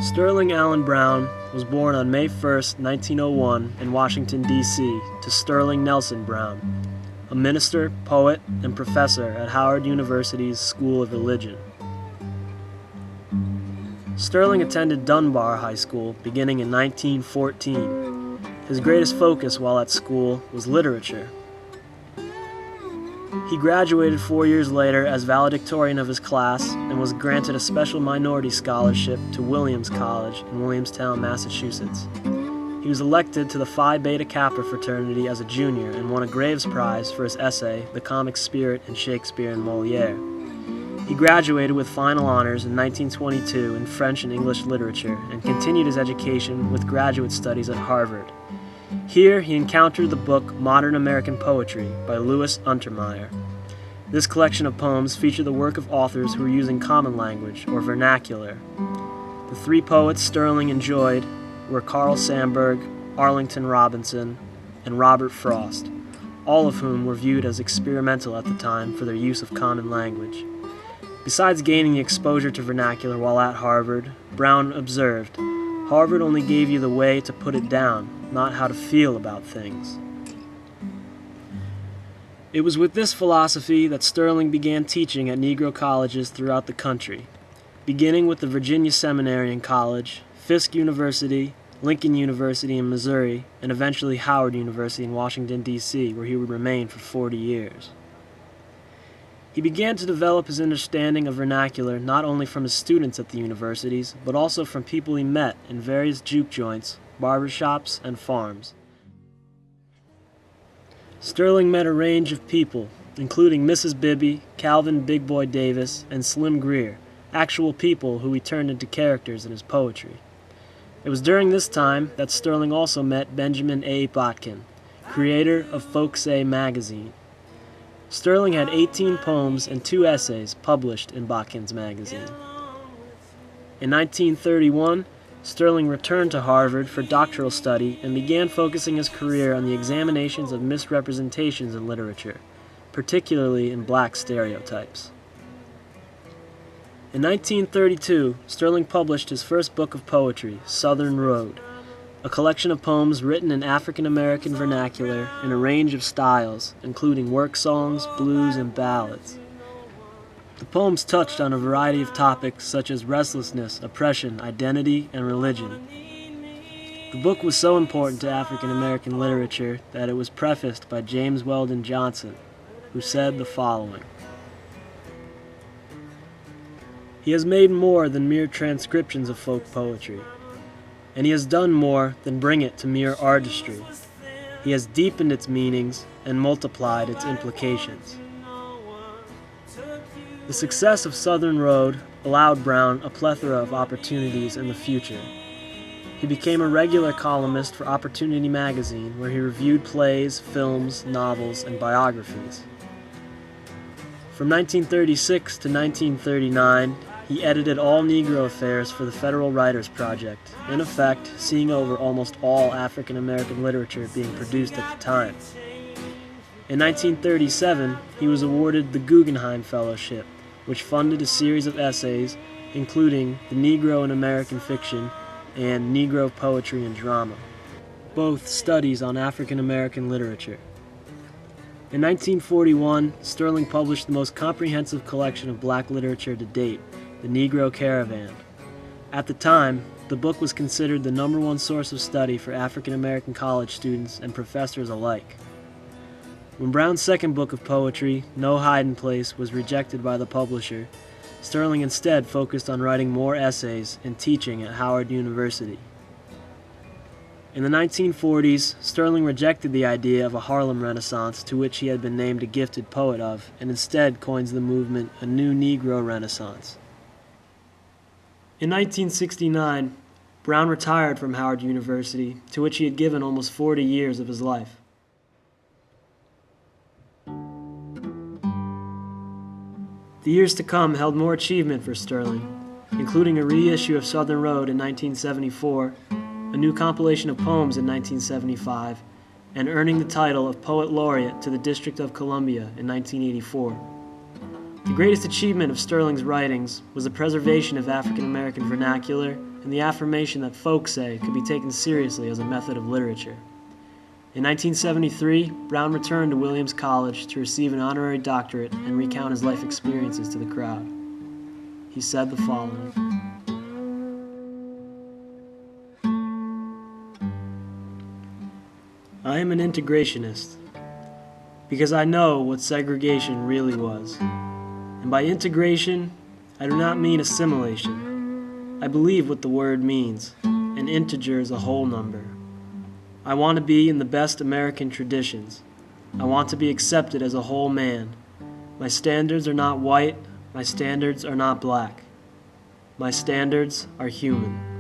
Sterling Allen Brown was born on May 1, 1901 in Washington, D.C. to Sterling Nelson Brown, a minister, poet, and professor at Howard University's School of Religion. Sterling attended Dunbar High School beginning in 1914. His greatest focus while at school was literature. He graduated 4 years later as valedictorian of his class and was granted a special minority scholarship to Williams College in Williamstown, Massachusetts. He was elected to the Phi Beta Kappa fraternity as a junior and won a Graves Prize for his essay, The Comic Spirit in Shakespeare and Moliere. He graduated with final honors in 1922 in French and English literature and continued his education with graduate studies at Harvard. Here, he encountered the book Modern American Poetry by Louis Untermeyer. This collection of poems featured the work of authors who were using common language, or vernacular. The three poets Sterling enjoyed were Carl Sandburg, Arlington Robinson, and Robert Frost, all of whom were viewed as experimental at the time for their use of common language. Besides gaining the exposure to vernacular while at Harvard, Brown observed, "Harvard only gave you the way to put it down, not how to feel about things." It was with this philosophy that Sterling began teaching at Negro colleges throughout the country, beginning with the Virginia Seminary and College, Fisk University, Lincoln University in Missouri, and eventually Howard University in Washington, D.C., where he would remain for 40 years. He began to develop his understanding of vernacular not only from his students at the universities, but also from people he met in various juke joints, barbershops, and farms. Sterling met a range of people, including Mrs. Bibby, Calvin Big Boy Davis, and Slim Greer, actual people who he turned into characters in his poetry. It was during this time that Sterling also met Benjamin A. Botkin, creator of Folksay magazine. Sterling had 18 poems and 2 essays published in Botkin's magazine. In 1931, Sterling returned to Harvard for doctoral study and began focusing his career on the examinations of misrepresentations in literature, particularly in black stereotypes. In 1932, Sterling published his first book of poetry, Southern Road, a collection of poems written in African American vernacular in a range of styles, including work songs, blues, and ballads. The poems touched on a variety of topics such as restlessness, oppression, identity, and religion. The book was so important to African American literature that it was prefaced by James Weldon Johnson, who said the following: "He has made more than mere transcriptions of folk poetry, and he has done more than bring it to mere artistry. He has deepened its meanings and multiplied its implications." The success of Southern Road allowed Brown a plethora of opportunities in the future. He became a regular columnist for Opportunity magazine, where he reviewed plays, films, novels, and biographies. From 1936 to 1939, he edited all Negro affairs for the Federal Writers Project, in effect seeing over almost all African American literature being produced at the time. In 1937, he was awarded the Guggenheim Fellowship, which funded a series of essays, including The Negro in American Fiction and Negro Poetry and Drama, both studies on African American literature. In 1941, Sterling published the most comprehensive collection of black literature to date, The Negro Caravan. At the time, the book was considered the #1 source of study for African American college students and professors alike. When Brown's second book of poetry, No Hiding Place, was rejected by the publisher, Sterling instead focused on writing more essays and teaching at Howard University. In the 1940s, Sterling rejected the idea of a Harlem Renaissance, to which he had been named a gifted poet of, and instead coins the movement a new Negro Renaissance. In 1969, Brown retired from Howard University, to which he had given almost 40 years of his life. The years to come held more achievement for Sterling, including a reissue of Southern Road in 1974, a new compilation of poems in 1975, and earning the title of Poet Laureate to the District of Columbia in 1984. The greatest achievement of Sterling's writings was the preservation of African American vernacular and the affirmation that folk say could be taken seriously as a method of literature. In 1973, Brown returned to Williams College to receive an honorary doctorate and recount his life experiences to the crowd. He said the following: I am an integrationist because I know what segregation really was. And by integration, I do not mean assimilation. I believe what the word means. An integer is a whole number. I want to be in the best American traditions. I want to be accepted as a whole man. My standards are not white. My standards are not black. My standards are human.